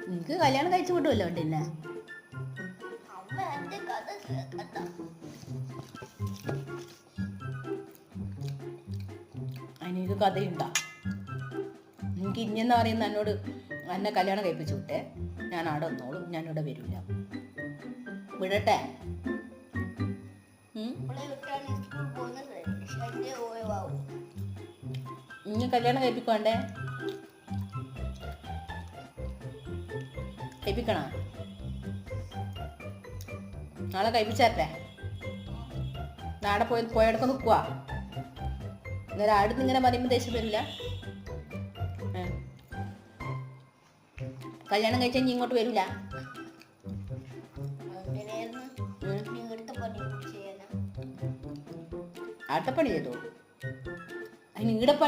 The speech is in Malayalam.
നിനക്ക് കല്യാണം കഴിച്ചു വിടുമല്ലോ പിന്നെ. അതിനൊരു കഥയുണ്ടാ? എനിക്ക് ഇനിയെന്ന് പറയുന്ന എന്നോട് എന്നെ കല്യാണം കഴിപ്പിച്ചു വിട്ടേ, ഞാൻ അവിടെ വന്നോളും, ഞാനിവിടെ വരില്ല. വിടട്ടെ? ഇനി കല്യാണം കഴിപ്പിക്കണ്ടേ? കഴിപ്പിക്കണ? നാളെ കഴിപ്പിച്ചേ. നാളെ പോയെടുക്കാൻ നിൽക്കുക. അന്നേരം ആടുന്ന് ഇങ്ങനെ പറയുമ്പോൾ ദേഷ്യം വരില്ല? കല്യാണം കഴിച്ചാൽ ഇനി ഇങ്ങോട്ട് വരില്ല? ആട്ടപ്പണി ചെയ്തോ? അതിന് ഈടപ്പണി